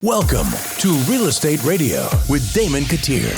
Welcome to Real Estate Radio with Damon Gettier.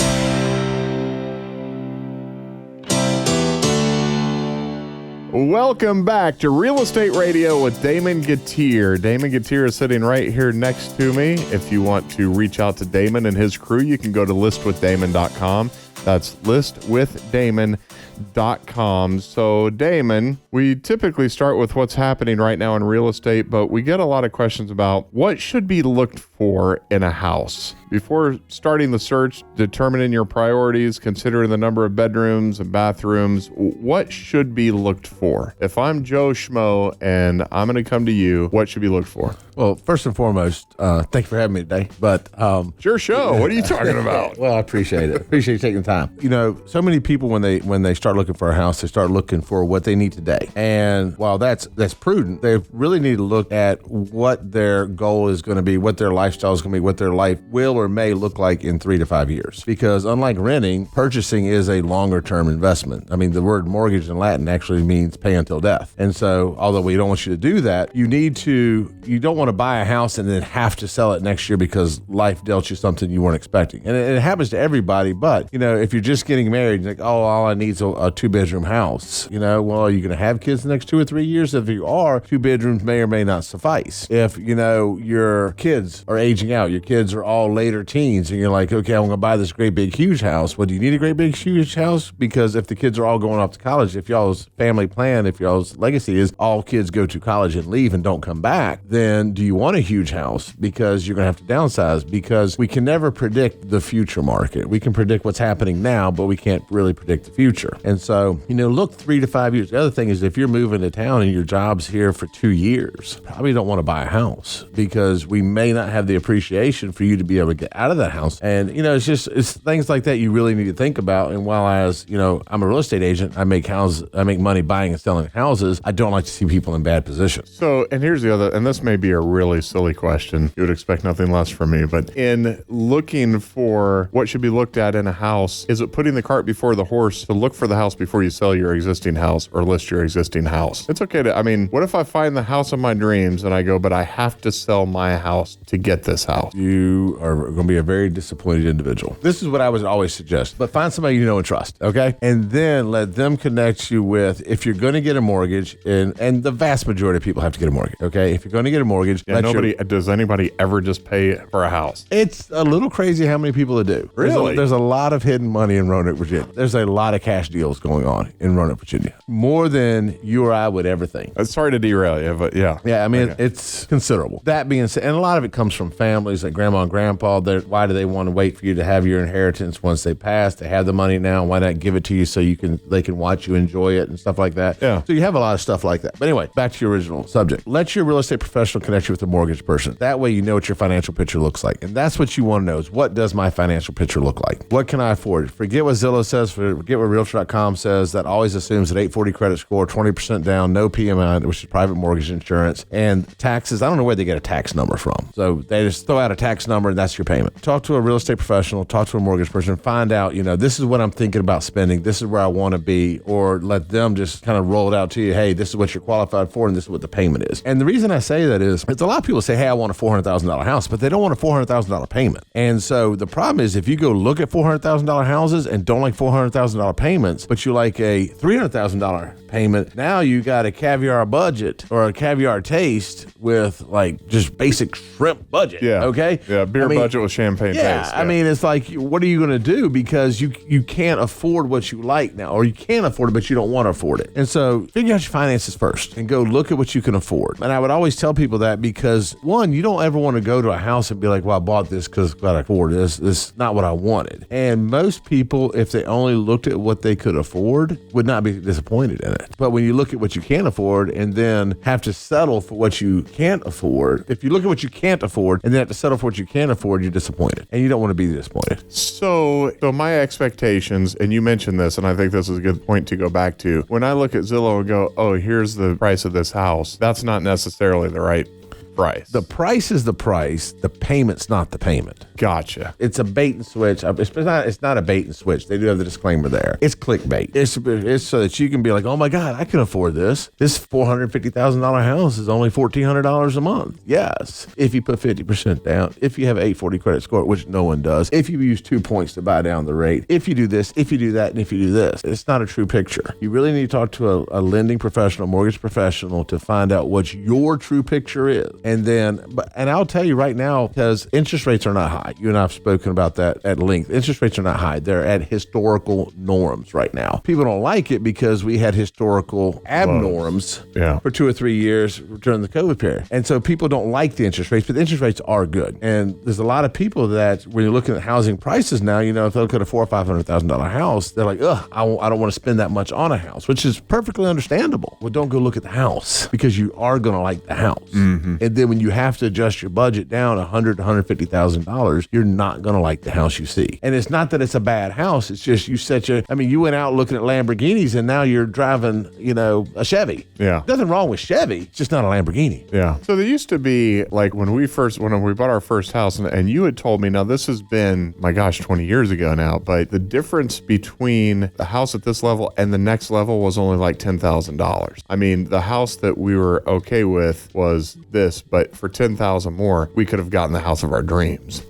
Welcome back to Real Estate Radio with Damon Gettier. Damon Gettier is sitting right here next to me. If you want to reach out to Damon and his crew, you can go to listwithdamon.com. That's listwithdamon.com. So, Damon, we typically start with what's happening right now in real estate, but we get a lot of questions about what should be looked for in a house. Before starting the search, determining your priorities, considering the number of bedrooms and bathrooms, what should be looked for? If I'm Joe Schmo and I'm going to come to you, what should be looked for? Well, first and foremost, thank you for having me today. But it's your show. What are you talking about? Well, I appreciate it. Appreciate you taking the time. You know, so many people when they start looking for a house, they start looking for what they need today. And while that's prudent, they really need to look at what their goal is going to be, what their lifestyle is going to be, what their life will or may look like in 3 to 5 years. Because unlike renting, purchasing is a longer term investment. I mean, the word mortgage in Latin actually means pay until death. And so, although we don't want you to do that, you don't want to buy a house and then have to sell it next year because life dealt you something you weren't expecting. And it happens to everybody. But, you know, if you're just getting married, you're like, oh, all I need is a 2-bedroom house. You know, well, are you going to have kids the next 2 or 3 years? If you are, 2 bedrooms may or may not suffice. If, you know, your kids are aging out, your kids are all later teens, and you're like, okay, I'm going to buy this great big huge house. Well, do you need a great big huge house? Because if the kids are all going off to college, if y'all's family plan, if y'all's legacy is all kids go to college and leave and don't come back, then do you want a huge house? Because you're going to have to downsize, because we can never predict the future market. We can predict what's happening now, but we can't really predict the future. And so, you know, look 3 to 5 years. The other thing is if you're moving to town and your job's here for 2 years, probably don't want to buy a house because we may not have the appreciation for you to be able to get out of that house. And, you know, it's things like that you really need to think about. And while I'm a real estate agent, I make money buying and selling houses, I don't like to see people in bad positions. So, and here's the other, and this may be a really silly question. You would expect nothing less from me, but in looking for what should be looked at in a house, is it putting the cart before the horse to look for the house before you sell your existing house or list your existing house? It's okay what if I find the house of my dreams and I go, but I have to sell my house to get this house? You are going to be a very disappointed individual. This is what I would always suggest, but find somebody you know and trust, okay? And then let them connect you with, if you're going to get a mortgage, and the vast majority of people have to get a mortgage, okay? If you're going to get a mortgage, does anybody ever just pay for a house? It's a little crazy how many people that do. Really? There's a lot of hidden money in Roanoke, Virginia. There's a lot of cash deals going on in Roanoke, Virginia. More than you or I would ever think. Sorry to derail you, but yeah. Yeah, I mean, It's considerable. That being said, and a lot of it comes from families like grandma and grandpa. Why do they want to wait for you to have your inheritance once they pass? They have the money now. Why not give it to you so they can watch you enjoy it and stuff like that? Yeah. So you have a lot of stuff like that. But anyway, back to your original subject. Let your real estate professional connect you with a mortgage person. That way you know what your financial picture looks like. And that's what you want to know is, what does my financial picture look like? What can I afford? Forget what Zillow says. Forget what Realtor.com says. That always assumes an 840 credit score, 20% down, no PMI, which is private mortgage insurance, and taxes. I don't know where they get a tax number from. So they just throw out a tax number and that's your payment. Talk to a real estate professional, talk to a mortgage person, find out, this is what I'm thinking about spending. This is where I want to be, or let them just kind of roll it out to you. Hey, this is what you're qualified for and this is what the payment is. And the reason I say that is, it's a lot of people say, hey, I want a $400,000 house, but they don't want a $400,000 payment. And so the problem is, if you go look at $400,000 houses and don't like $400,000 payments, but you like a $300,000 payment, now you got a caviar budget or a caviar taste with like just basic shrimp budget. Yeah. Okay. Yeah. Beer budget with champagne taste. Yeah. I mean, it's like, what are you going to do? Because you can't afford what you like now, or you can afford it, but you don't want to afford it. And so figure out your finances first and go look at what you can afford. And I would always tell people that because, one, you don't ever want to go to a house and be like, well, I bought this because I got to afford this. This is not what I wanted. And most people, if they only looked at what they could afford, would not be disappointed in it. But when you look at what you can't afford and then have to settle for what you can't afford, if you look at what you can't afford and then have to settle for what you can't afford, you're disappointed. And you don't want to be disappointed. So my expectations, and you mentioned this, and I think this is a good point to go back to. When I look at Zillow and go, oh, here's the price of this house, that's not necessarily the right price. The price is the price. The payment's not the payment. Gotcha. It's a bait and switch. It's not a bait and switch. They do have the disclaimer there. It's clickbait. It's so that you can be like, oh my God, I can afford this. This $450,000 house is only $1,400 a month. Yes. If you put 50% down, if you have an 840 credit score, which no one does, if you use 2 points to buy down the rate, if you do this, if you do that, and if you do this, it's not a true picture. You really need to talk to a lending professional, mortgage professional to find out what your true picture is. And then, and I'll tell you right now, because interest rates are not high. You and I have spoken about that at length. Interest rates are not high. They're at historical norms right now. People don't like it because we had historical abnorms for 2 or 3 years during the COVID period. And so people don't like the interest rates, but the interest rates are good. And there's a lot of people that when you're looking at housing prices now, you know, if they look at a $400,000 or $500,000 house, they're like, ugh, I don't want to spend that much on a house, which is perfectly understandable. Well, don't go look at the house because you are going to like the house. Mm-hmm. And then when you have to adjust your budget down $100,000 to $150,000, you're not going to like the house you see. And it's not that it's a bad house. It's just you went out looking at Lamborghinis and now you're driving, you know, a Chevy. Yeah. Nothing wrong with Chevy. It's just not a Lamborghini. Yeah. So there used to be like when we bought our first house and you had told me, now this has been, my gosh, 20 years ago now, but the difference between the house at this level and the next level was only like $10,000. I mean, the house that we were okay with was this, but for $10,000 more, we could have gotten the house of our dreams.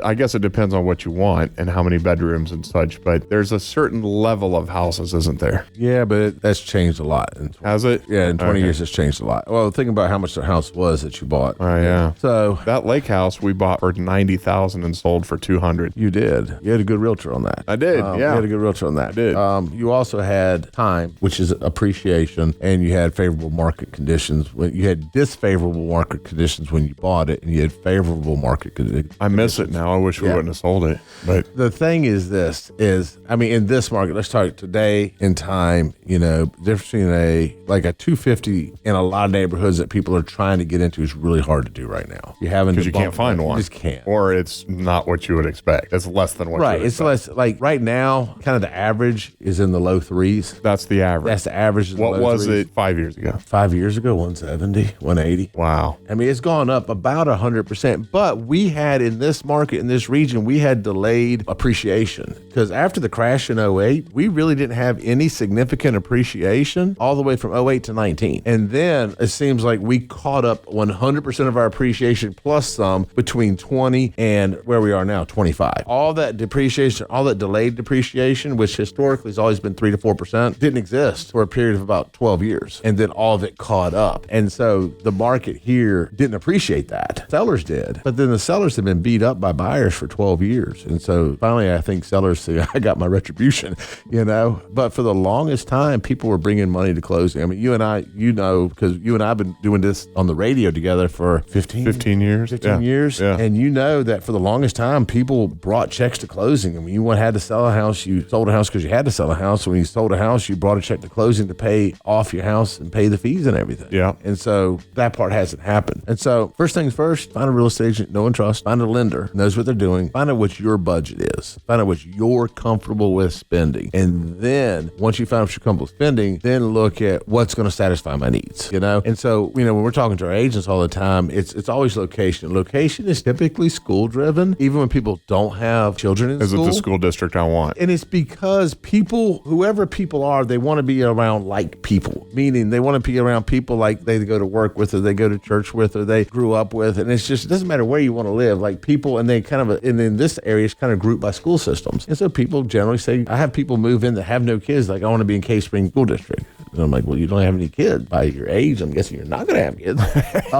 I guess it depends on what you want and how many bedrooms and such, but there's a certain level of houses, isn't there? Yeah, but that's changed a lot. Has it? Yeah, in 20 years, it's changed a lot. Well, think about how much the house was that you bought. Oh, yeah. So that lake house we bought for $90,000 and sold for $200,000. You did. You had a good realtor on that. I did, You had a good realtor on that. I did. You also had time, which is appreciation, and you had favorable market conditions. You had disfavorable market conditions when you bought it, and you had favorable market conditions. I miss it now. I wish we wouldn't have sold it. But the thing is in this market, let's talk today in time, you know, difference between a 250 in a lot of neighborhoods that people are trying to get into is really hard to do right now. Because you can't find one. You just can't. Or it's not what you would expect. It's less than what you would expect. It's less, like right now, kind of the average is in the low threes. That's the average. That's the average. What was it 5 years ago? 5 years ago, 170, 180. Wow. I mean, it's gone up about 100%. But we had in this market, in this region, we had delayed appreciation. Because after the crash in 08, we really didn't have any significant appreciation all the way from 08 to 19. And then it seems like we caught up 100% of our appreciation plus some between 20 and where we are now, 25. All that depreciation, all that delayed depreciation, which historically has always been 3 to 4%, didn't exist for a period of about 12 years. And then all of it caught up. And so the market here didn't appreciate that. Sellers did. But then the sellers have been beat up by buyers for 12 years. And so finally, I think sellers say, I got my retribution, you know. But for the longest time, people were bringing money to closing. I mean, you and I, you know, because you and I have been doing this on the radio together for 15 years. 15 years. Yeah. And you know that for the longest time, people brought checks to closing. I mean, you had to sell a house, you sold a house because you had to sell a house. When you sold a house, you brought a check to closing to pay off your house and pay the fees and everything. Yeah. And so that part hasn't happened. And so first things first, find a real estate agent no one trusts. Find a lender knows what they're doing. Find out what your budget is. Find out what you're comfortable with spending. And then once you find out what you're comfortable with spending, then look at what's going to satisfy my needs, you know? And so, you know, when we're talking to our agents all the time, it's always location. Location is typically school driven, even when people don't have children in school. Is it the school district I want? And it's because people, whoever people are, they want to be around like people, meaning they want to be around people like they go to work with or they go to church with or they grew up with. And it's just, it doesn't matter where you want to live, like people, and they kind of, and in this area, it's kind of grouped by school systems. And so people generally say, I have people move in that have no kids, like I want to be in Cave Spring School District. And I'm like, well, you don't have any kids. By your age, I'm guessing you're not going to have kids.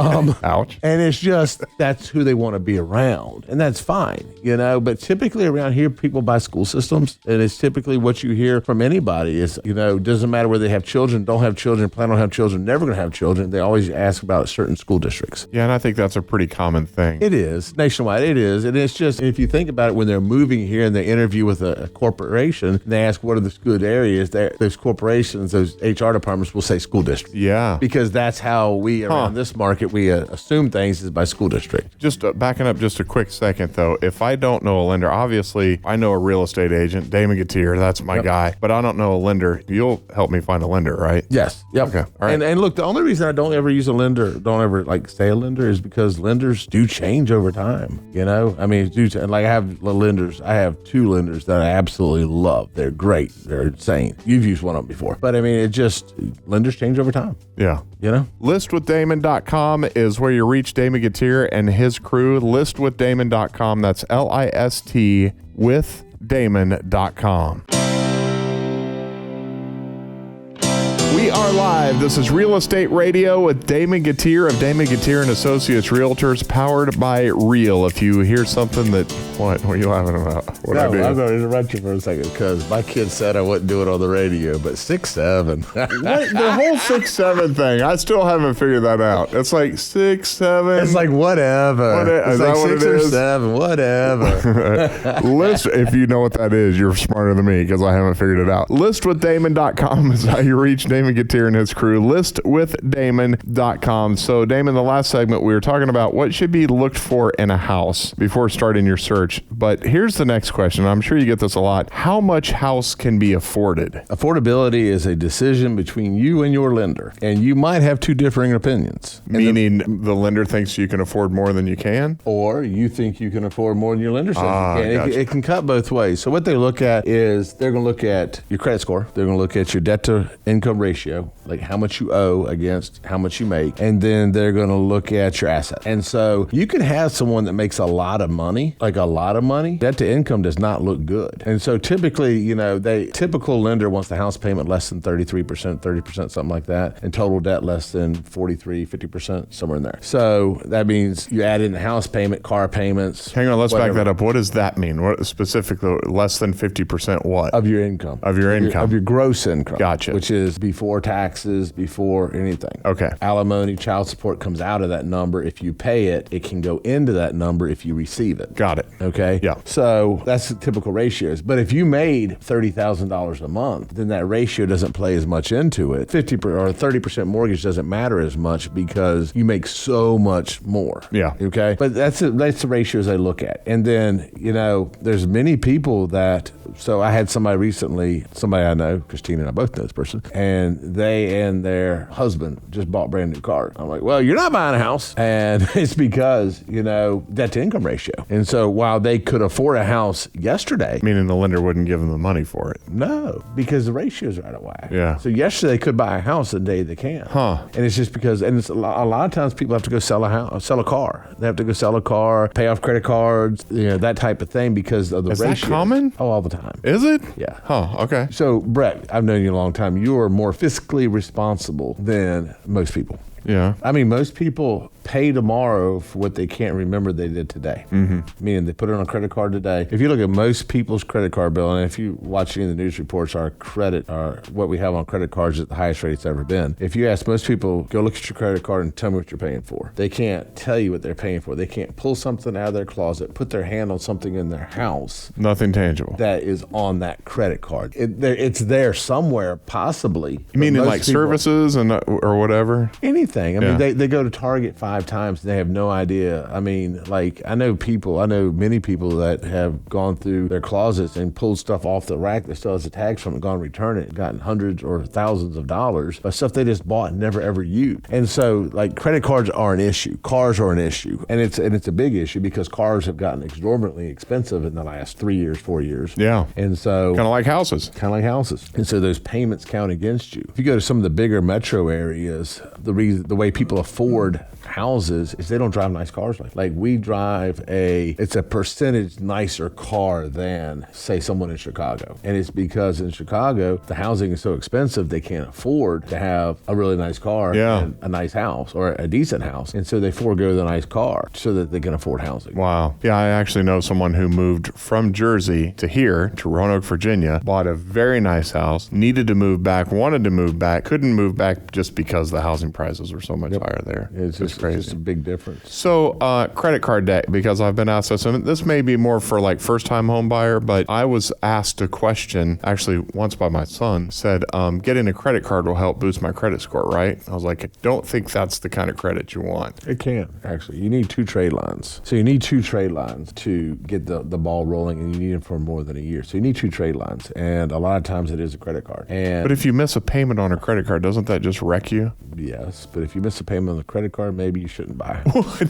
Ouch. And it's just, that's who they want to be around. And that's fine, you know. But typically around here, people buy school systems. And it's typically what you hear from anybody is, you know, doesn't matter whether they have children, don't have children, plan on have children, never going to have children. They always ask about certain school districts. Yeah, and I think that's a pretty common thing. It is. Nationwide, it is. And it's just, if you think about it, when they're moving here and they interview with a corporation, and they ask what are the good areas, those corporations, those HR start apartments will say school district. Yeah. Because that's how we, around this market, we assume things is by school district. Just backing up just a quick second, though. If I don't know a lender, obviously I know a real estate agent, Damon Gettier, that's my guy, but I don't know a lender. You'll help me find a lender, right? Yes. Yep. Okay. All right. And look, the only reason I don't ever use a lender, don't ever like say a lender, is because lenders do change over time. You know, I mean, like I have lenders. I have 2 lenders that I absolutely love. They're great. They're insane. You've used one of them before, but I mean, lenders change over time. Yeah. You know, listwithdamon.com is where you reach Damon Gettier and his crew. Listwithdamon.com. That's LIST with Damon.com. We are live. This is Real Estate Radio with Damon Gettier of Damon Gettier and Associates Realtors, powered by Real. If you hear something that, what are you laughing about? What I'm going to interrupt you for a second because my kid said I wouldn't do it on the radio, but 6'7". What? The whole 6'7" thing, I still haven't figured that out. It's like 6'7". It's like whatever. It's like 6 or 7, whatever. List, if you know what that is, you're smarter than me because I haven't figured it out. Listwithdamon.com is how you reach Damon Gettier and his crew. Listwithdamon.com. So, Damon, the last segment we were talking about what should be looked for in a house before starting your search. But here's the next question. I'm sure you get this a lot. How much house can be afforded? Affordability is a decision between you and your lender, and you might have 2 differing opinions. Meaning the lender thinks you can afford more than you can? Or you think you can afford more than your lender says you can. Gotcha. It can cut both ways. So what they look at is they're going to look at your credit score. They're going to look at your debt to income ratio, like how much you owe against how much you make. And then they're going to look at your asset. And so you can have someone that makes a lot of money, like a lot of money. Debt to income does not look good. And so typically, typical lender wants the house payment less than 33%, 30%, something like that, and total debt less than 43, 50%, somewhere in there. So that means you add in the house payment, car payments. Hang on, let's back that up. What does that mean? What specifically, less than 50% what? Of your income. Of your income. Of your gross income. Gotcha. Which is before taxes, before anything. Okay. Alimony, child support comes out of that number. If you pay it, it can go into that number if you receive it. Got it. Okay? Yeah. So that's the typical ratios. But if you made $30,000 a month, then that ratio doesn't play as much into it. 50% or 30% mortgage doesn't matter as much because you make so much more. Yeah. Okay? But that's the ratios I look at. And then, there's many people that, so I had somebody I know, Christina and I both know this person, and they and their husband just bought brand new cars. I'm like, well, you're not buying a house. And it's because, debt to income ratio. And so while they could afford a house yesterday. Meaning the lender wouldn't give them the money for it. No, because the ratios are out of whack. Yeah. So yesterday they could buy a house the day they can. Huh. And it's just because, and it's a lot of times people have to go sell a car. They have to go sell a car, pay off credit cards, that type of thing because of the ratios. Is that common? Oh, all the time. Is it? Yeah. Huh, okay. So, Brett, I've known you a long time. You are more fiscally responsible than most people. Yeah. I mean, most people pay tomorrow for what they can't remember they did today. Mm-hmm. Meaning they put it on a credit card today. If you look at most people's credit card bill, and if you watch any of the news reports, what we have on credit cards is at the highest rate it's ever been. If you ask most people, go look at your credit card and tell me what you're paying for. They can't tell you what they're paying for. They can't pull something out of their closet, put their hand on something in their house. Nothing tangible. That is on that credit card. It's there somewhere, possibly. You mean in like services and or whatever? Anything. I Yeah. mean, they go to Target 5 times and they have no idea. I mean, like, I know many people that have gone through their closets and pulled stuff off the rack that still has the tags from it, gone and returned it, gotten hundreds or thousands of dollars by stuff they just bought and never ever used. And so, like, credit cards are an issue. Cars are an issue. And it's a big issue because cars have gotten exorbitantly expensive in the last 3 years, 4 years. Yeah. And so... Kind of like houses. And so those payments count against you. If you go to some of the bigger metro areas, the way people afford houses is they don't drive nice cars like we drive. It's a percentage nicer car than, say, someone in Chicago. And it's because in Chicago the housing is so expensive they can't afford to have a really nice car and a nice house or a decent house, and so they forego the nice car so that they can afford housing. Wow. Yeah, I actually know someone who moved from Jersey to here, to Roanoke, Virginia, bought a very nice house, needed to move back, wanted to move back, couldn't move back just because the housing prices prices were so much higher there. It's just crazy. It's just a big difference. So credit card debt, because I've been asked this, and this may be more for like first-time home buyer, but I was asked a question actually once by my son, said, getting a credit card will help boost my credit score, right? I was like, I don't think that's the kind of credit you want. It can, actually. You need 2 trade lines. So you need 2 trade lines to get the ball rolling, and you need them for more than a year. So you need 2 trade lines, and a lot of times it is a credit card. But if you miss a payment on a credit card, doesn't that just wreck you? Yes, but if you miss a payment on the credit card, maybe you shouldn't buy.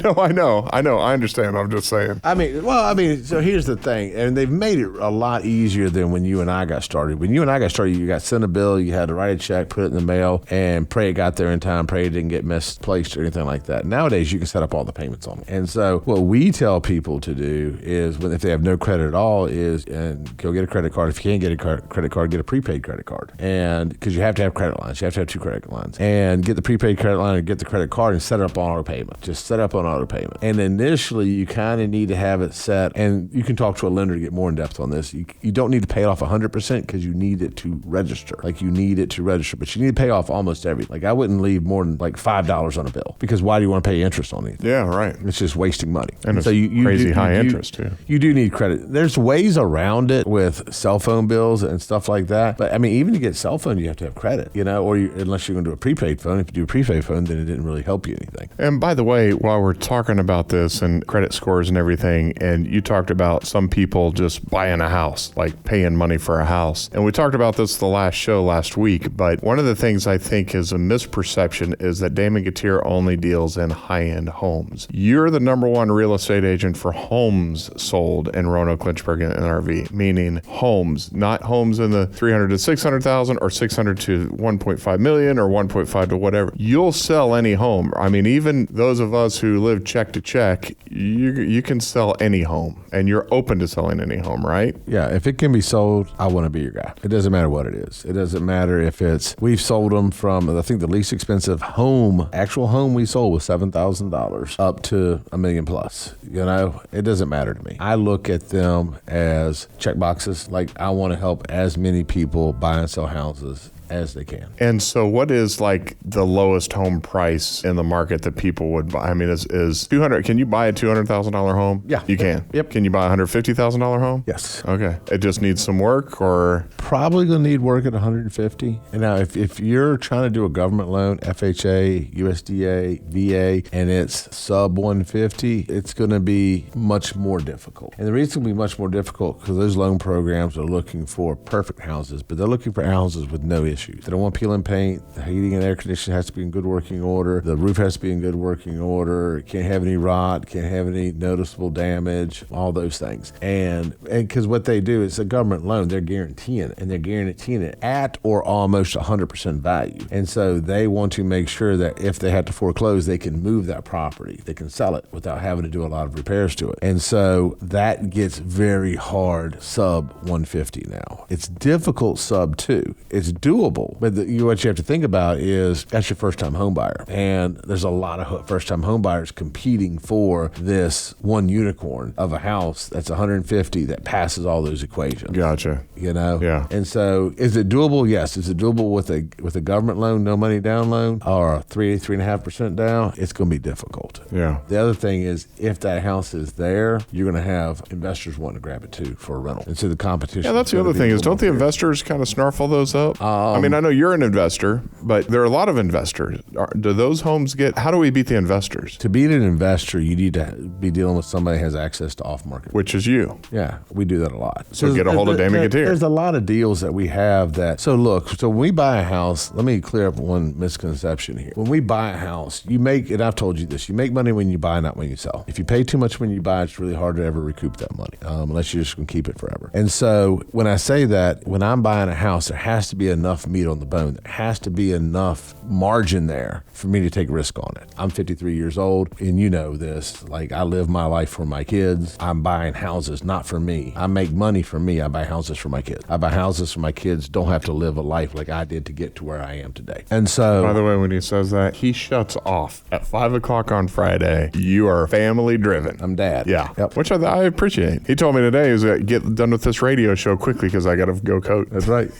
No, I know. I understand. I'm just saying. So here's the thing, and they've made it a lot easier than when you and I got started. When you and I got started, you got sent a bill, you had to write a check, put it in the mail, and pray it got there in time, pray it didn't get misplaced or anything like that. Nowadays, you can set up all the payments on it. And so what we tell people to do is, if they have no credit at all, and go get a credit card. If you can't get a credit card, get a prepaid credit card. And because you have to have credit lines, you have to have 2 credit lines. And get the prepaid credit line and get the credit card and set it up on auto payment. Just set up on auto payment. And initially, you kind of need to have it set, and you can talk to a lender to get more in depth on this. You don't need to pay it off 100% because you need it to register. But you need to pay off almost everything. Like I wouldn't leave more than like $5 on a bill, because why do you want to pay interest on anything? Yeah, right. It's just wasting money. And so you crazy high interest too. You do need credit. There's ways around it with cell phone bills and stuff like that. But I mean, even to get cell phone, you have to have credit, unless you're going to do a prepaid phone. If you do a prepaid phone, then it didn't really help you anything. And by the way, while we're talking about this and credit scores and everything, and you talked about some people just buying a house, like paying money for a house. And we talked about this the last show last week, but one of the things I think is a misperception is that Damon Gettier only deals in high-end homes. You're the #1 real estate agent for homes sold in Roanoke, Lynchburg, and NRV, meaning homes, not homes in the 300 to 600,000 or 600 to 1.5 million or 1.5 to whatever. You'll sell any home. I mean, even those of us who live check to check, you can sell any home, and you're open to selling any home, right? Yeah, if it can be sold, I want to be your guy. It doesn't matter what it is. It doesn't matter if we've sold them from, I think the least expensive actual home we sold was $7,000 up to $1 million plus. It doesn't matter to me. I look at them as check boxes. Like I want to help as many people buy and sell houses as they can. And so what is like the lowest home price in the market that people would buy? I mean, is 200, can you buy a $200,000 home? Yeah. You can? Yep. Can you buy a $150,000 home? Yes. Okay. It just needs some work, or? Probably going to need work at 150. And now if you're trying to do a government loan, FHA, USDA, VA, and it's sub 150, it's going to be much more difficult. And the reason it's going to be much more difficult because those loan programs are looking for perfect houses, but they're looking for houses with no issues. They don't want peel and paint. The heating and air conditioning has to be in good working order. The roof has to be in good working order. It can't have any rot, can't have any noticeable damage, all those things. And because what they do is a government loan, they're guaranteeing it, and they're guaranteeing it at or almost 100% value. And so they want to make sure that if they have to foreclose, they can move that property. They can sell it without having to do a lot of repairs to it. And so that gets very hard sub 150 now. It's difficult sub 2. It's doable. But what you have to think about is that's your first-time home buyer. And there's a lot of first-time home buyers competing for this one unicorn of a house that's 150 that passes all those equations. Gotcha. Yeah. And so is it doable? Yes. Is it doable with a government loan, no money down loan, or 3.5% down? It's going to be difficult. Yeah. The other thing is if that house is there, you're going to have investors wanting to grab it too for a rental. And so the competition. Yeah, that's the other thing is, don't the investors kind of snarfle those up? I mean, I know you're an investor, but there are a lot of investors. Do those homes how do we beat the investors? To beat an investor, you need to be dealing with somebody who has access to off-market. Which is you. Yeah, we do that a lot. So get a hold of Damon Gettier. There's a lot of deals that we have that. So when we buy a house, let me clear up one misconception here. When we buy a house, and I've told you this, you make money when you buy, not when you sell. If you pay too much when you buy, it's really hard to ever recoup that money, unless you're just going to keep it forever. And so when I say that, when I'm buying a house, there has to be enough meat on the bone. There has to be enough margin there for me to take risk on it. I'm 53 years old, and you know this. Like, I live my life for my kids. I'm buying houses not for me. I make money for me. I buy houses for my kids. I buy houses so my kids don't have to live a life like I did to get to where I am today. And so, by the way, when he says that, he shuts off at 5 o'clock on Friday. You are family driven. I'm dad. Yeah. Yep. Which I appreciate. He told me today is get done with this radio show quickly because I got to go coach. That's right.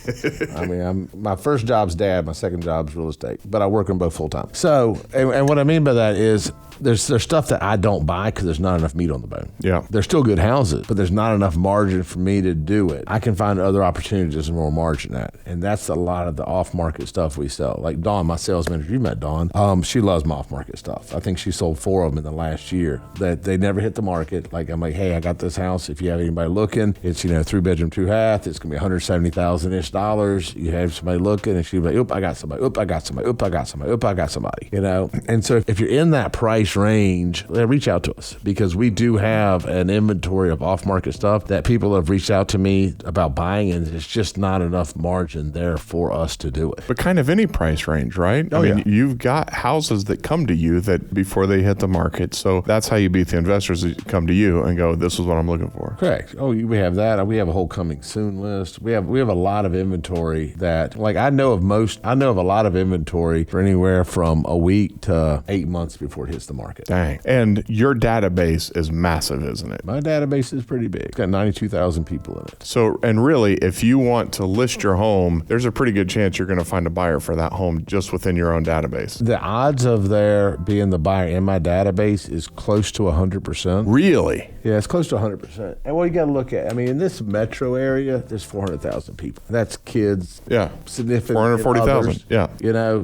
I mean, my first job's dad, my second job's real estate, but I work on both full time. So, and what I mean by that is there's stuff that I don't buy because there's not enough meat on the bone. Yeah. They're still good houses, but there's not enough margin for me to do it. I can find other opportunities and more margin at. And that's a lot of the off-market stuff we sell. Like Dawn, my sales manager, you met Dawn. She loves my off-market stuff. I think she sold 4 of them in the last year that they never hit the market. Like, I'm like, hey, I got this house. If you have anybody looking, it's, 3-bedroom, 2-bath. It's going to be $170,000-ish. You have somebody looking, and she'll be like, oop, I got somebody. Oop, I got somebody. Oop, I got somebody. Oop, I got somebody. And so if you're in that price range, reach out to us because we do have an inventory of off-market stuff that people have reached out to me about buying, and it's just not enough margin there for us to do it. But kind of any price range, right? Oh, I mean, yeah. You've got houses that come to you that before they hit the market. So that's how you beat the investors that come to you and go, this is what I'm looking for. Correct. Oh, we have that. We have a whole coming soon list. We have a lot of inventory that, like, I know of a lot of inventory for anywhere from a week to 8 months before it hits the market. Dang. And your database is massive, isn't it? My database is pretty big. It's got 92,000 people in it. So, and really, if you want to list your home, there's a pretty good chance you're going to find a buyer for that home just within your own database. The odds of there being the buyer in my database is close to 100%. Really? Yeah, it's close to 100%. And what you got to look at, I mean, in this metro area, there's 400,000 people. That's kids. Yeah. Significant. 440,000. Yeah.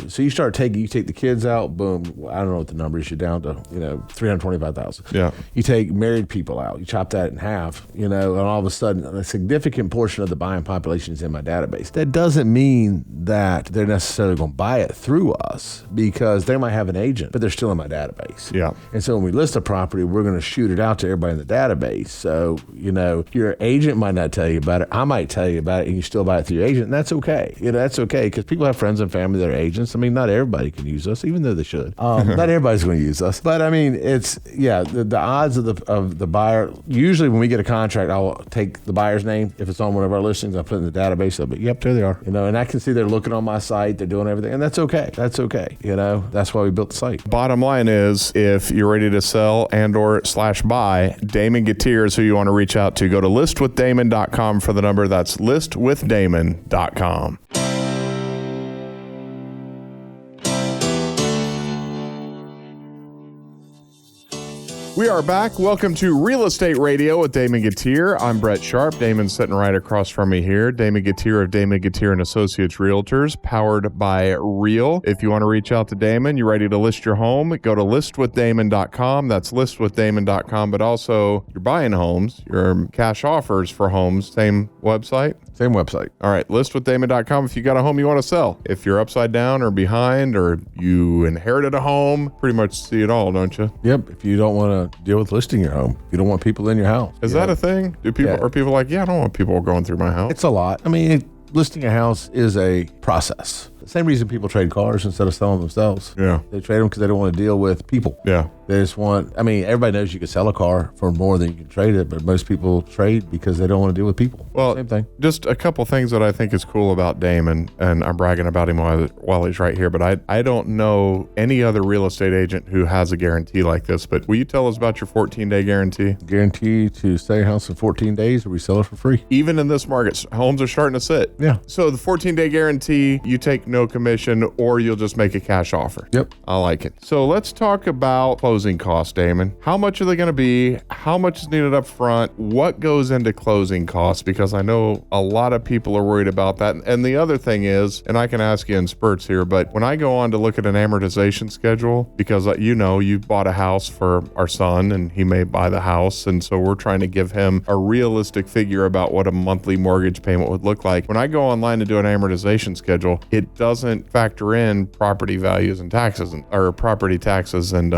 So you take the kids out, boom. I don't know what the number is. You're down to, 325,000. Yeah. You take married people out, you chop that in half, and all of a sudden a significant portion of the buying population is in my database. That doesn't mean that they're necessarily going to buy it through us because they might have an agent, but they're still in my database. Yeah. And so when we list a property, we're going to shoot it out to everybody in the database. So, your agent might not tell you about it. I might tell you about it and you still buy it through your agent. And that's okay. That's okay because people have friends and family that are agents. I mean, not everybody can use us, even though they should. Not everybody's going to use us. But I mean, it's, the odds of the buyer, usually when we get a contract, I'll take the buyer's name. If it's on one of our listings, I'll put it in the database. I'll be, yep, there they are. And I can see they're looking on my site, they're doing everything. And that's okay. That's okay. That's why we built the site. Bottom line is, if you're ready to sell and/or/buy, Damon Gettier is who you want to reach out to. Go to listwithdamon.com for the number. That's listwithdamon.com. We are back. Welcome to Real Estate Radio with Damon Gettier. I'm Brett Sharp. Damon's sitting right across from me here. Damon Gettier of Damon Gettier and Associates Realtors, powered by Real. If you want to reach out to Damon, you're ready to list your home, go to listwithdamon.com. That's listwithdamon.com. But also, you're buying homes, your cash offers for homes, same website? Same website. All right, listwithdamon.com if you got a home you want to sell. If you're upside down or behind or you inherited a home, pretty much see it all, don't you? Yep. If you don't want to deal with listing your home, if you don't want people in your house. Is that a thing? Are people like, I don't want people going through my house? It's a lot. I mean, listing a house is a process. The same reason people trade cars instead of selling themselves. Yeah. They trade them because they don't want to deal with people. Yeah. They just want, everybody knows you can sell a car for more than you can trade it, but most people trade because they don't want to deal with people. Well, same thing. Just a couple things that I think is cool about Damon, and I'm bragging about him while he's right here, but I don't know any other real estate agent who has a guarantee like this, but will you tell us about your 14-day guarantee? Guarantee to stay in a house in 14 days or we sell it for free. Even in this market, homes are starting to sit. Yeah. So the 14-day guarantee, you take no commission or you'll just make a cash offer. Yep. I like it. So let's talk about closing costs, Damon. How much are they going to be? How much is needed up front? What goes into closing costs? Because I know a lot of people are worried about that. And the other thing is, and I can ask you in spurts here, but when I go on to look at an amortization schedule, because you bought a house for our son and he may buy the house. And so we're trying to give him a realistic figure about what a monthly mortgage payment would look like. When I go online to do an amortization schedule, it doesn't factor in property values and taxes or property taxes and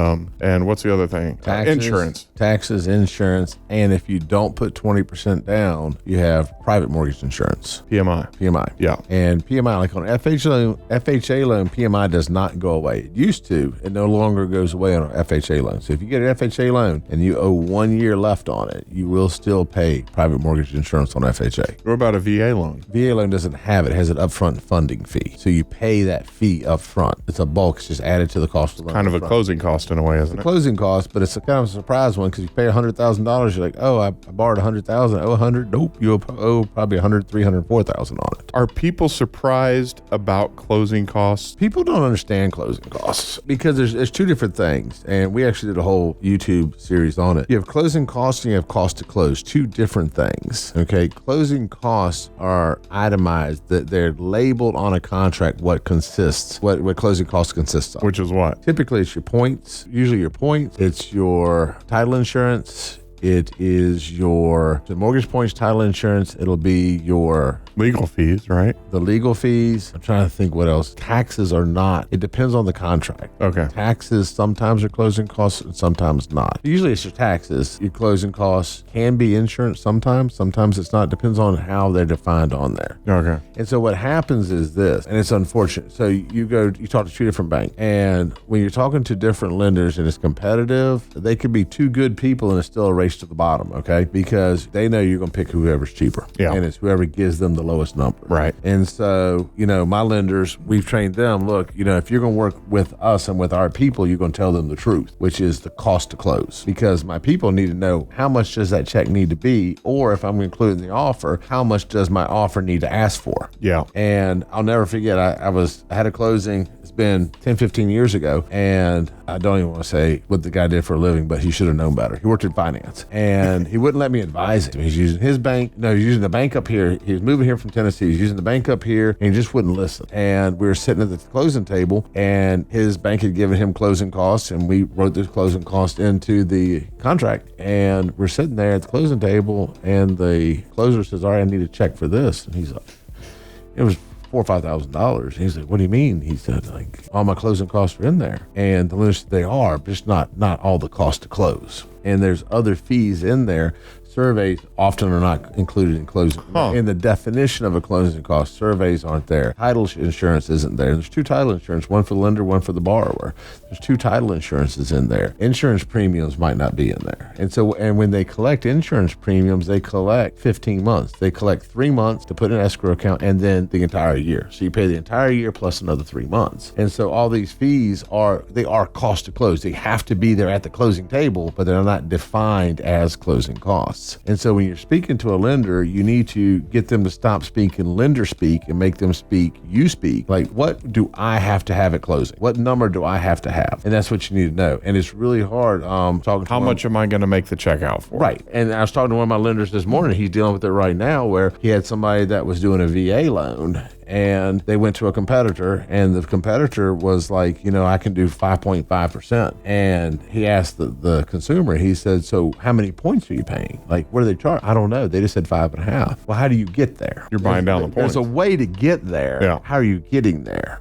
what's the other thing? Insurance. Taxes, insurance, and if you don't put 20% down, you have private mortgage insurance. PMI. Yeah. And PMI, like on FHA loan, PMI does not go away. It used to. It no longer goes away on an FHA loan. So if you get an FHA loan and you owe 1 year left on it, you will still pay private mortgage insurance on FHA. What about a VA loan? VA loan doesn't have it. It has an upfront funding fee. So you pay that fee up front. It's a bulk. It's just added to the cost of the loan. Kind of a closing cost in a way, isn't a closing cost, but it's a kind of a surprise one because you pay $100,000. You're like, oh, I borrowed $100,000. Oh, 100. Nope, you owe probably 100, 300, 4,000 on it. Are people surprised about closing costs? People don't understand closing costs because there's two different things, and we actually did a whole YouTube series on it. You have closing costs and you have cost to close, two different things. Okay, closing costs are itemized, that they're labeled on a contract what closing costs consists of. Which is what? Typically, it's your points. Usually, your points. It's your title insurance. It is your mortgage points, title insurance. It'll be your legal fees, right? The legal fees. I'm trying to think what else. Taxes are not. It depends on the contract. Okay. Taxes sometimes are closing costs and sometimes not. Usually it's your taxes. Your closing costs can be insurance sometimes. Sometimes it's not. Depends on how they're defined on there. Okay. And so what happens is this, and it's unfortunate. So you talk to two different banks, and when you're talking to different lenders and it's competitive, they could be two good people and it's still a race to the bottom, okay? Because they know you're going to pick whoever's cheaper. Yeah. And it's whoever gives them the lowest number. Right. And so, my lenders, we've trained them, look, if you're going to work with us and with our people, you're going to tell them the truth, which is the cost to close. Because my people need to know how much does that check need to be, or if I'm including the offer, how much does my offer need to ask for? Yeah. And I'll never forget, I had a closing, it's been 10, 15 years ago, and I don't even want to say what the guy did for a living, but he should have known better. He worked in finance, and he wouldn't let me advise him. He's using his bank. No, he's using the bank up here. He was moving here from Tennessee. He's using the bank up here, and he just wouldn't listen. And we were sitting at the closing table, and his bank had given him closing costs, and we wrote this closing cost into the contract. And we're sitting there at the closing table, and the closer says, all right, I need a check for this. And he's like, it was $4,000 or $5,000. He's like, what do you mean? He said, like, all my closing costs are in there. And the list, they are, but just not all the cost to close. And there's other fees in there. Surveys often are not included in closing. In the definition of a closing cost, surveys aren't there. Title insurance isn't there. There's two title insurance, one for the lender, one for the borrower. There's two title insurances in there. Insurance premiums might not be in there. And when they collect insurance premiums, they collect 15 months. They collect 3 months to put in an escrow account and then the entire year. So you pay the entire year plus another 3 months. And so all these fees are cost to close. They have to be there at the closing table, but they're not defined as closing costs. And so when you're speaking to a lender, you need to get them to stop speaking lender speak and make them speak you speak. Like, what do I have to have at closing? What number do I have to have? And that's what you need to know. And it's really hard talking to how much am I going to make the check out for? Right. And I was talking to one of my lenders this morning. He's dealing with it right now, where he had somebody that was doing a VA loan, and they went to a competitor, and the competitor was like, I can do 5.5%. And he asked the consumer, he said, so how many points are you paying? Like, what do they charge? I don't know. They just said 5.5. Well, how do you get there? You're buying down the points. There's a way to get there. Yeah. How are you getting there?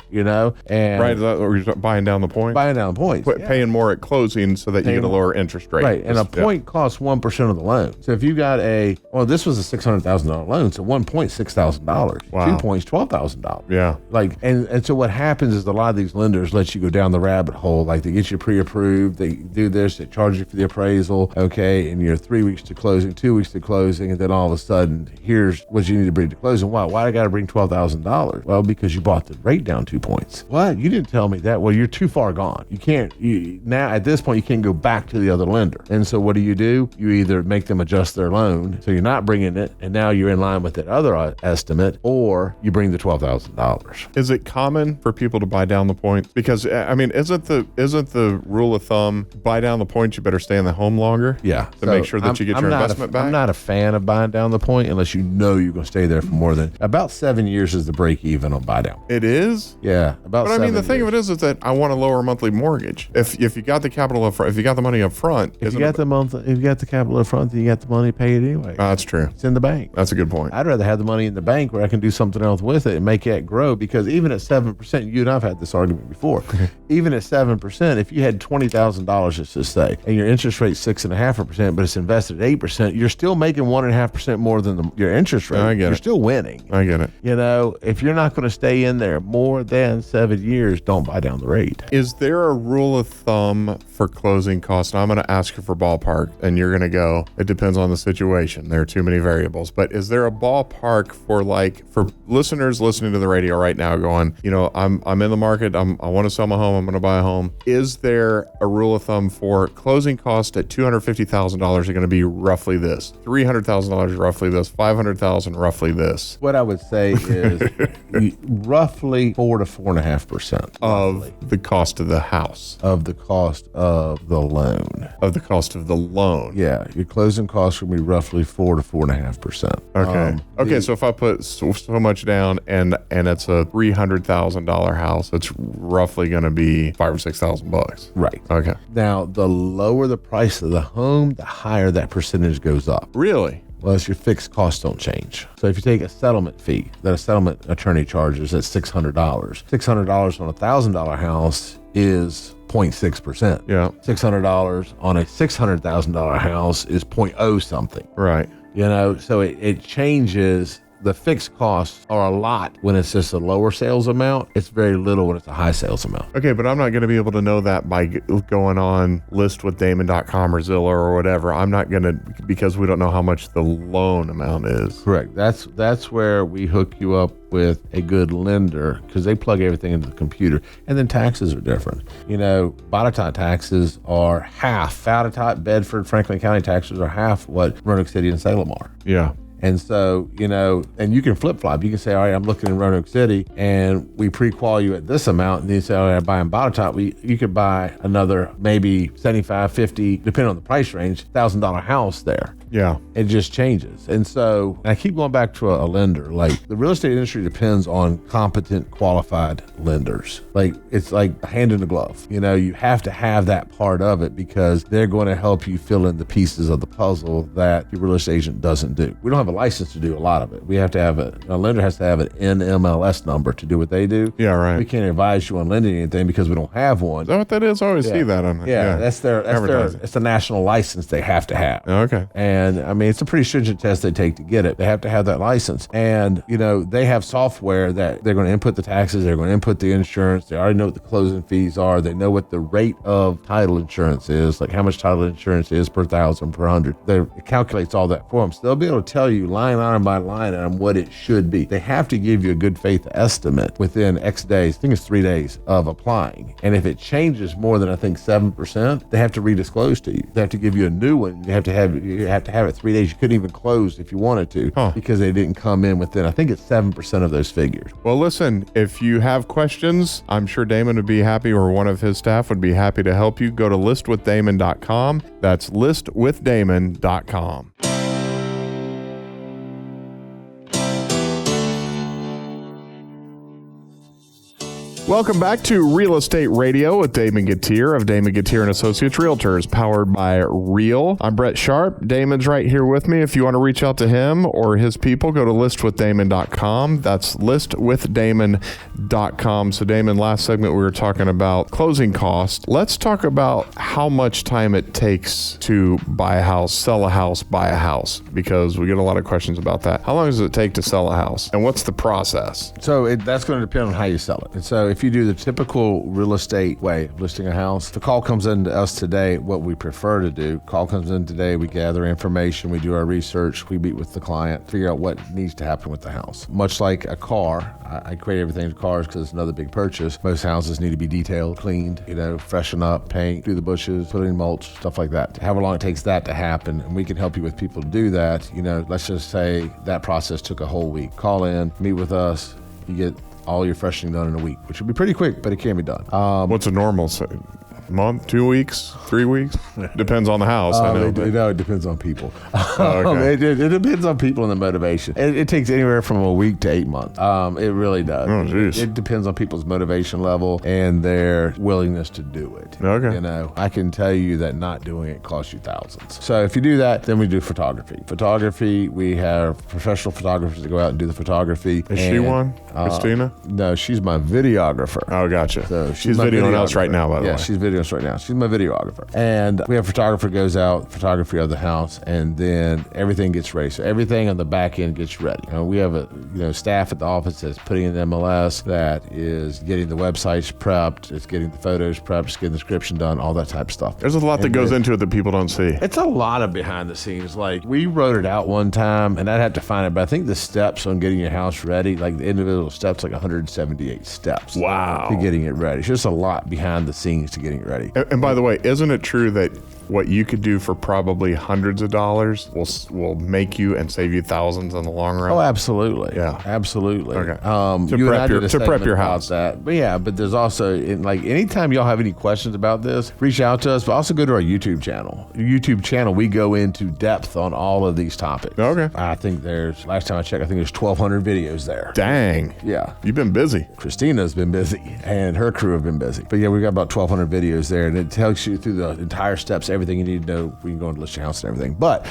And right, or you're buying down the points? Buying down the points. Paying more at closing so that you get a lower interest rate. Right, and a point costs 1% of the loan. So if you got this was a $600,000 loan, so 1 point, $6,000. Wow. 2 points, $12,000. Yeah. Like, and so what happens is a lot of these lenders let you go down the rabbit hole. Like, they get you pre-approved, they do this, they charge you for the appraisal, okay, and you're 3 weeks to closing, 2 weeks to closing, and then all of a sudden, here's what you need to bring to closing. Why I got to bring $12,000? Well, because you brought the rate down 2 points. What? You didn't tell me that. Well, you're too far gone. You can't, now at this point, you can't go back to the other lender. And so what do? You either make them adjust their loan, so you're not bringing it, and now you're in line with that other estimate, or you bring the $12,000. Is it common for people to buy down the points? Because isn't the rule of thumb, buy down the points, you better stay in the home longer? Yeah. To make sure that you get your investment back? I'm not a fan of buying down the point unless you know you're going to stay there for more than about 7 years is the break even on buy down. It is? Yeah. But I mean, the thing of it is that I want a lower monthly mortgage. If you got the capital up front, if you got the money up front, if you got the capital up front, then you got the money, pay it anyway. That's true. It's in the bank. That's a good point. I'd rather have the money in the bank where I can do something else with it and make it grow, because even at 7%, you and I've had this argument before, even at 7%, if you had $20,000, let's just say, and your interest rate 6.5%, but it's invested at 8%, you're still making 1.5% more than your interest rate. I get it. You're still winning. I get it. If you're not going to stay in there more than 7 years, don't buy down the rate. Is there a rule of thumb for closing costs? And I'm going to ask you for ballpark, and you're going to go, it depends on the situation. There are too many variables. But is there a ballpark for listeners listening to the radio right now going, I'm in the market. I want to sell my home. I'm going to buy a home. Is there a rule of thumb for closing costs at $250,000 are going to be roughly this, $300,000 roughly this, $500,000 roughly this? What I would say is roughly 4 to 4.5% of the cost of the house. Of the cost of the loan. Of the cost of the loan. Yeah, your closing costs will be roughly 4 to 4.5%. Okay. So if I put so much down and it's a $300,000 house, it's roughly going to be $5,000 or $6,000. Right. Okay. Now, the lower the price of the home, the higher that percentage goes up. Really? Well, your fixed costs don't change. So if you take a settlement fee that a settlement attorney charges at $600 on a $1,000 house is 0.6%. Yeah. $600 on a $600,000 house is 0.0 something. Right. So it changes. The fixed costs are a lot when it's just a lower sales amount. It's very little when it's a high sales amount. Okay, but I'm not going to be able to know that by going on listwithdamon.com or Zillow or whatever. I'm not going to, because we don't know how much the loan amount is. Correct. That's where we hook you up with a good lender, because they plug everything into the computer. And then taxes are different. Botetourt taxes are half. Botetourt, Bedford, Franklin County taxes are half what Roanoke City and Salem are. Yeah. And so, and you can flip-flop. You can say, all right, I'm looking in Roanoke City, and we pre-qual you at this amount. And then you say, all right, I'm buying Botetourt. You could buy another maybe 75, 50, depending on the price range, $1,000 house there. Yeah. It just changes. And so I keep going back to a lender. Like, the real estate industry depends on competent, qualified lenders. Like, it's like a hand in the glove. You have to have that part of it, because they're going to help you fill in the pieces of the puzzle that your real estate agent doesn't do. We don't have a license to do a lot of it. We have to have a lender has to have an NMLS number to do what they do. Yeah, right. We can't advise you on lending anything because we don't have one. Is that what that is? I always see that on that's their it's a national license they have to have. Okay. And I mean, it's a pretty stringent test they take to get it. They have to have that license. And they have software that they're going to input the taxes, they're going to input the insurance, they already know what the closing fees are, they know what the rate of title insurance is, like how much title insurance is per 1,000, per 100. It calculates all that for them. So they'll be able to tell you line item by line item what it should be. They have to give you a good faith estimate within X days, I think it's 3 days of applying. And if it changes more than, I think, 7%, they have to redisclose to you. They have to give you a new one. You have to have it 3 days. You couldn't even close if you wanted to, because they didn't come in within, I think it's 7% of those figures. Well, listen, if you have questions, I'm sure Damon would be happy, or one of his staff would be happy to help you. Go to listwithdamon.com. That's listwithdamon.com. Welcome back to Real Estate Radio with Damon Gettier of Damon Gettier and Associates Realtors, powered by Real. I'm Brett Sharp. Damon's right here with me. If you want to reach out to him or his people, go to listwithdamon.com. That's listwithdamon.com. So Damon, last segment we were talking about closing costs. Let's talk about how much time it takes to buy a house, sell a house, buy a house, because we get a lot of questions about that. How long does it take to sell a house, and what's the process? So that's going to depend on how you sell it. And so if you do the typical real estate way of listing a house, if a call comes in to us today, what we prefer to do, call comes in today, we gather information, we do our research, we meet with the client, figure out what needs to happen with the house. Much like a car, I create everything in cars because it's another big purchase. Most houses need to be detailed, cleaned, freshen up, paint, do the bushes, put in mulch, stuff like that. However long it takes that to happen, and we can help you with people to do that. Let's just say that process took a whole week. Call in, meet with us, you get all your freshening done in a week, which would be pretty quick, but it can be done. What's a normal month, 2 weeks, 3 weeks? Depends on the house. I know. It depends on people. Okay. It depends on people and the motivation. It takes anywhere from a week to 8 months. It really does. Oh, geez. It depends on people's motivation level and their willingness to do it. Okay. I can tell you that not doing it costs you thousands. So if you do that, then we do photography. Photography, we have professional photographers that go out and do the photography. Is she one? Christina? No, she's my videographer. Oh, gotcha. So she's videoing us right now, by the way. Yeah, she's videoing videoing us right now. She's my videographer. And we have a photographer goes out, photography of the house, and then everything gets ready. So everything on the back end gets ready. We have a staff at the office that's putting in the MLS, that is getting the websites prepped, it's getting the photos prepped, it's getting the description done, all that type of stuff. There's a lot that goes into it that people don't see. It's a lot of behind the scenes. Like, we wrote it out one time, and I'd have to find it, but I think the steps on getting your house ready, like the individual steps, like 178 steps. Wow. To getting it ready. It's just a lot behind the scenes to getting it ready. And by the way, isn't it true that what you could do for probably hundreds of dollars will make you and save you thousands in the long run? Oh, absolutely. Yeah. Absolutely. Okay. To prep your house. That. But yeah, but there's also, anytime y'all have any questions about this, reach out to us, but also go to our YouTube channel. YouTube channel, we go into depth on all of these topics. Okay. I think last time I checked, I think there's 1,200 videos there. Dang. Yeah. You've been busy. Christina's been busy, and her crew have been busy. But yeah, we got about 1,200 videos there, and it tells you through the entire steps, everything you need to know. We can go and list your house and everything. But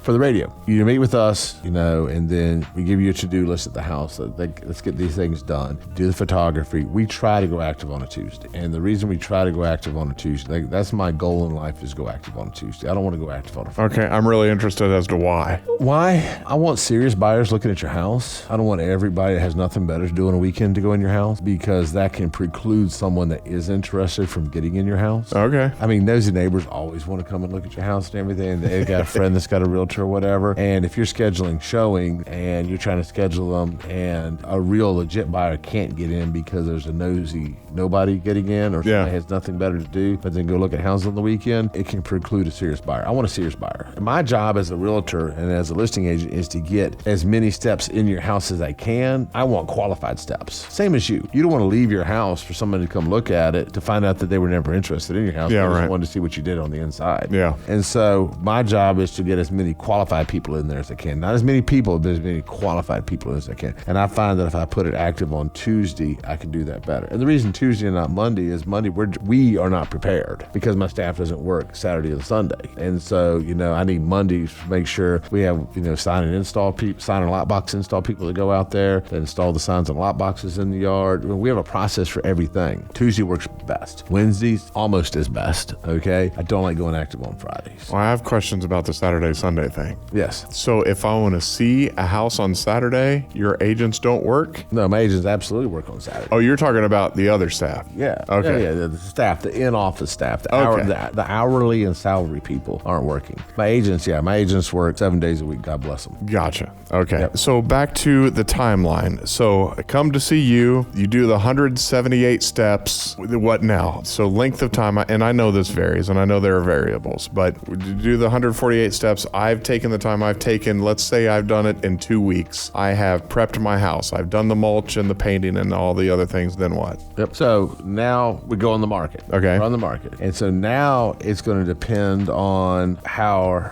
for the radio, you meet with us, and then we give you a to-do list at the house. Let's get these things done. Do the photography. We try to go active on a Tuesday. And the reason we try to go active on a Tuesday, that's my goal in life, is go active on a Tuesday. I don't want to go active on a Friday. Okay, I'm really interested as to why. Why? I want serious buyers looking at your house. I don't want everybody that has nothing better to do on a weekend to go in your house, because that can preclude someone that is interested from getting in your house. Okay. I mean, nosy neighbors always want to come and look at your house and everything. And they got a friend that's got a realtor or whatever. And if you're scheduling showing and you're trying to schedule them and a real legit buyer can't get in because there's a nosy nobody getting in, or somebody has nothing better to do but then go look at houses on the weekend, it can preclude a serious buyer. I want a serious buyer. And my job as a realtor and as a listing agent is to get as many steps in your house as I can. I want qualified steps. Same as you. You don't want to leave your house for somebody to come look at it to find out that they were never interested in your house. Yeah, they right. just wanted to see what you did on the inside. Yeah. And so my job is to get as many qualified people in there as I can. Not as many people, but as many qualified people as I can. And I find that if I put it active on Tuesday, I can do that better. And the reason Tuesday and not Monday is Monday, we are not prepared because my staff doesn't work Saturday and Sunday. And so, I need Mondays to make sure we have, sign and lot box install people that go out there, that install the signs and lot boxes in the yard. We have a process for everything. Tuesday works best. Wednesdays, almost as best. Okay. I don't like going active on Fridays. Well, I have questions about the Saturday, Sunday thing. Yes. So if I want to see a house on Saturday, your agents don't work? No, my agents absolutely work on Saturday. Oh, you're talking about the other staff? Yeah. Okay. Yeah, the staff, the in-office staff, the hourly and salary people aren't working. My agents work 7 days a week. God bless them. Gotcha. Okay. Yep. So back to the timeline. So I come to see you. You do the 178 steps. What now? So length of time, and I know this varies, and I know there are variables, but you do the 148 steps. I've taken the time I've taken. Let's say I've done it in 2 weeks. I have prepped my house. I've done the mulch and the painting and all the other things. Then what? Yep. So now we go on the market. Okay. We're on the market. And so now it's going to depend on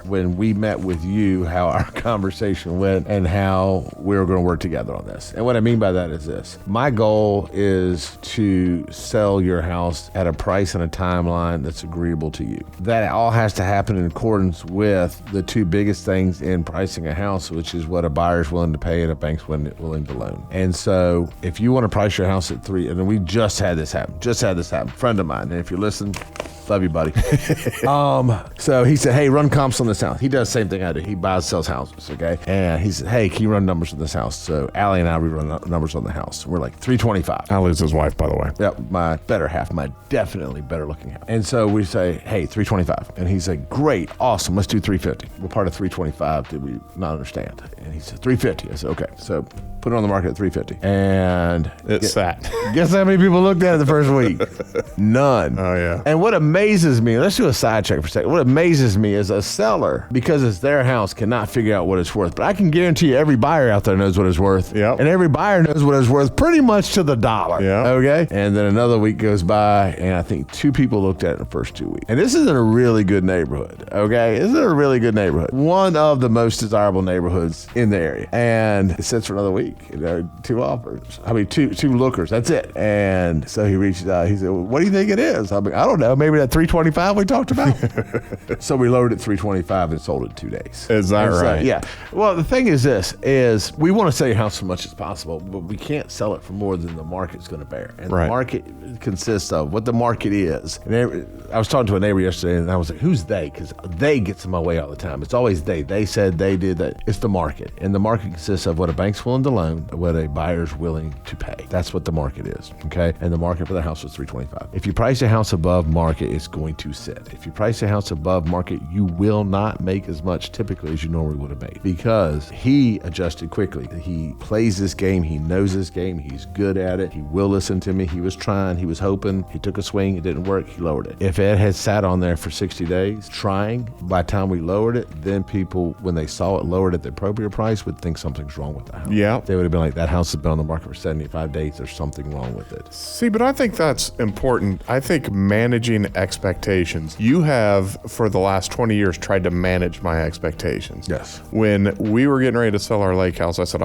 when we met with you, how our conversation went and how we're going to work together on this. And what I mean by that is this. My goal is to sell your house at a price and a timeline that's agreeable to you. That all has to happen in accordance with the two biggest things in pricing a house, which is what a buyer's willing to pay and a bank's willing to loan. And so if you want to price your house at 3, and we just had this happen, friend of mine, and if you listen, love you, buddy. So he said, hey, run comps on this house. He does the same thing I do. He sells houses, okay? And he said, hey, can you run numbers on this house? So Allie and I, we run numbers on the house. We're like 325. Allie's his wife, by the way. Yep, my better half, my definitely better looking half. And so we say, hey, 325. And he's like, great, awesome, let's do 350. What part of 325 did we not understand? And he said, 350. I said, okay. So put it on the market at 350. And it sat. Guess how many people looked at it the first week? None. Oh, yeah. And what amazes me, let's do a side check for a second. What amazes me is a seller, because it's their house, cannot figure out what it's worth. But I can guarantee you every buyer out there knows what it's worth. Yep. And every buyer knows what it's worth pretty much to the dollar. Yeah. Okay? And then another week goes by, and I think 2 people looked at it in the first 2 weeks. And this is in a really good neighborhood. Okay? This is a really good neighborhood. One of the most desirable neighborhoods in the area. And it sits for another week. 2 offers. Two lookers. That's it. And so he reached out. He said, well, what do you think it is? I don't know. Maybe that 325 we talked about. So we lowered it 325 and sold it in 2 days. Is that right? Yeah. Well, the thing is this, we want to sell your house as much as possible, but we can't sell it for more than the market's going to bear. And the market consists of what the market is. And I was talking to a neighbor yesterday, and I was like, who's they? Because they gets in my way all the time. It's always they. They said, they did that. It's the market. And the market consists of what a bank's willing to loan, what a buyer's willing to pay. That's what the market is, okay? And the market for the house was $325. If you price a house above market, it's going to sit. If you price a house above market, you will not make as much typically as you normally would have made, because he adjusted quickly. He plays this game. He knows this game. He's good at it. He will listen to me. He was trying. He was hoping. He took a swing. It didn't work. He lowered it. If it had sat on there for 60 days trying, by the time we lowered it, then people, when they saw it lowered at the appropriate price, would think something's wrong with the house. Yeah. They would have been like, that house has been on the market for 75 days. There's something wrong with it. See, but I think that's important. I think managing expectations. You have, for the last 20 years, tried to manage my expectations. Yes. When we were getting ready to sell our lake house, I said,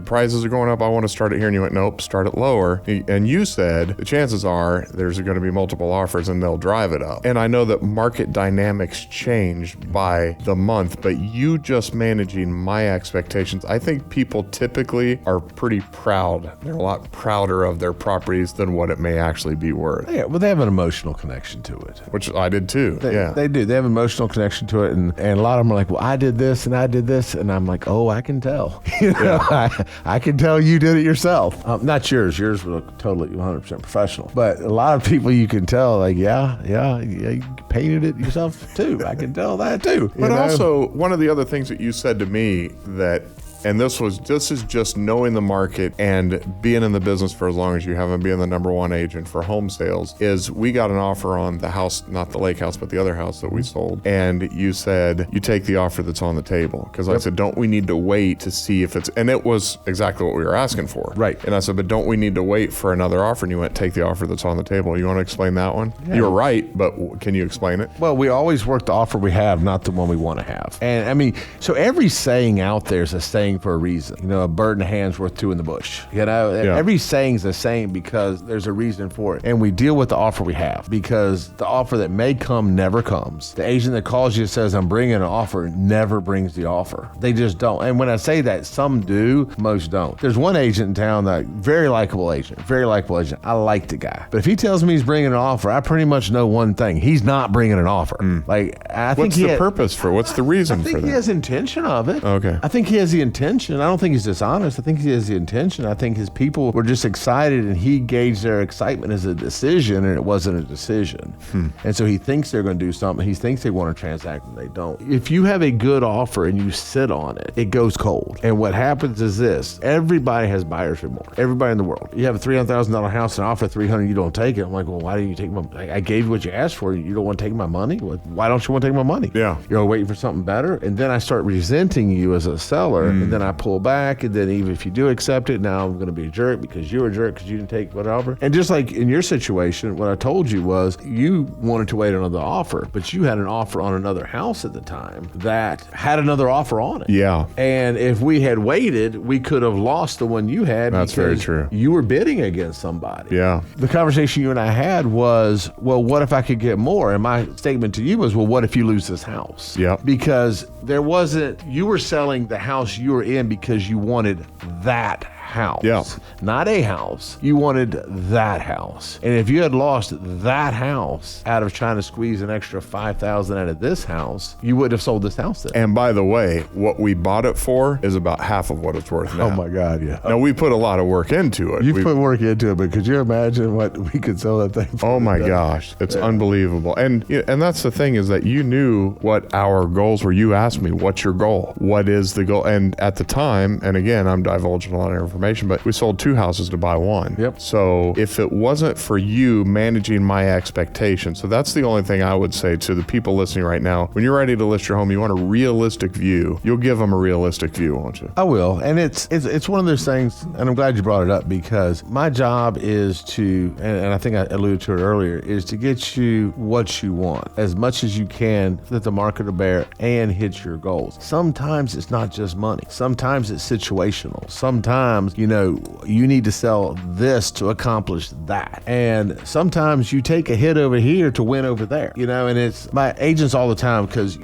prices are going up. I want to start it here. And you went, nope, start it lower. And you said, the chances are there's going to be multiple offers and they'll drive it up. And I know that market dynamics change by the month, but you just managing my expectations. I think people typically are pretty proud. They're a lot prouder of their properties than what it may actually be worth. Yeah, well, they have an emotional connection to it. Which I did too. They do. They have an emotional connection to it. And a lot of them are like, well, I did this and I did this. And I'm like, oh, I can tell. I can tell you did it yourself. Not yours. Yours was totally 100% professional. But a lot of people you can tell, like, yeah, you painted it yourself too. I can tell that too. But also, one of the other things that you said to me that, and this is just knowing the market and being in the business for as long as you have and being the number one agent for home sales, is we got an offer on the house, not the lake house, but the other house that we sold. And you said, you take the offer that's on the table. Because I said, don't we need to wait to see if it's, and it was exactly what we were asking for. Right. And I said, but don't we need to wait for another offer? And you went, take the offer that's on the table. You want to explain that one? Yeah. You were right, but can you explain it? Well, we always work the offer we have, not the one we want to have. And I mean, so every saying out there is a saying for a reason. You know, a bird in the hand's worth two in the bush. You know, every saying's the same because there's a reason for it. And we deal with the offer we have, because the offer that may come never comes. The agent that calls you and says, I'm bringing an offer, never brings the offer. They just don't. And when I say that, some do, most don't. There's one agent in town that very likable agent. I like the guy. But if he tells me he's bringing an offer, I pretty much know one thing. He's not bringing an offer. Like, I think what's the reason for that? I think he has intention of it. Okay. I think he has the intention. I don't think he's dishonest. I think he has the intention. I think his people were just excited and he gauged their excitement as a decision, and it wasn't a decision. And so he thinks they're going to do something. He thinks they want to transact and they don't. If you have a good offer and you sit on it, it goes cold. And what happens is this: everybody has buyer's remorse. Everybody in the world. You have a $300,000 house and offer $300,000, you don't take it. I'm like, well, why didn't you take my money? I gave you what you asked for. You don't want to take my money? Why don't you want to take my money? Yeah. You're waiting for something better. And then I start resenting you as a seller, and then I pull back, and then even if you do accept it, now I'm going to be a jerk because you're a jerk because you didn't take whatever. And just like in your situation, what I told you was you wanted to wait another offer, but you had an offer on another house at the time that had another offer on it. Yeah. And if we had waited, we could have lost the one you had. That's very true. You were bidding against somebody. Yeah. The conversation you and I had was, well, what if I could get more? And my statement to you was, well, what if you lose this house? Yeah. Because you were selling the house you were in because you wanted that house, not a house. You wanted that house. And if you had lost that house out of trying to squeeze an extra $5,000 out of this house, you wouldn't have sold this house then. And by the way, what we bought it for is about half of what it's worth now. Oh my God, yeah. Now we put a lot of work into it. You put work into it, but could you imagine what we could sell that thing for? Oh my gosh, it's unbelievable. And that's the thing, is that you knew what our goals were. You asked me, what's your goal? What is the goal? And at the time, and again, I'm divulging a lot of information, information, but we sold 2 houses to buy 1. Yep. So if it wasn't for you managing my expectations, so that's the only thing I would say to the people listening right now. When you're ready to list your home, you want a realistic view. You'll give them a realistic view, won't you? I will. And it's one of those things, and I'm glad you brought it up, because my job is to, and I think I alluded to it earlier, is to get you what you want as much as you can that the market will bear and hit your goals. Sometimes it's not just money. Sometimes it's situational. Sometimes, you need to sell this to accomplish that. And sometimes you take a hit over here to win over there, and it's my agents all the time, because,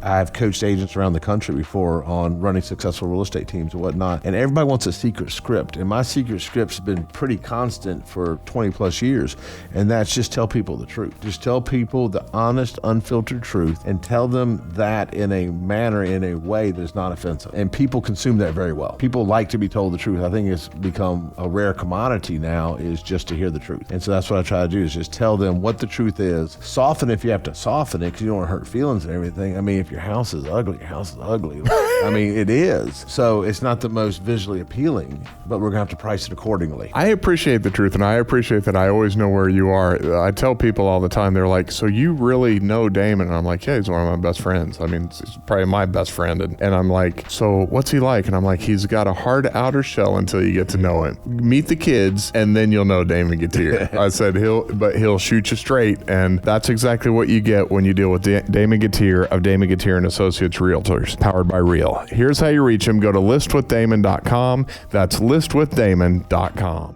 I've coached agents around the country before on running successful real estate teams and whatnot. And everybody wants a secret script. And my secret script's been pretty constant for 20 plus years. And that's just tell people the truth. Just tell people the honest, unfiltered truth, and tell them that in a manner, in a way that's not offensive. And people consume that very well. People like to be told the truth. I think it's become a rare commodity now, is just to hear the truth. And so that's what I try to do, is just tell them what the truth is. Soften if you have to soften it, because you don't want to hurt feelings and everything. I mean, if your house is ugly, your house is ugly. I mean, it is. So it's not the most visually appealing, but we're going to have to price it accordingly. I appreciate the truth, and I appreciate that I always know where you are. I tell people all the time, they're like, so you really know Damon? And I'm like, yeah, he's one of my best friends. I mean, he's probably my best friend. And I'm like, so what's he like? And I'm like, he's got a hard outer shell until you get to know him. Meet the kids, and then you'll know Damon Gettier. I said, he'll shoot you straight. And that's exactly what you get when you deal with Damon Gettier of Damon Gettier and Associates Realtors, powered by Real. Here's how you reach him. Go to listwithdamon.com. That's listwithdamon.com.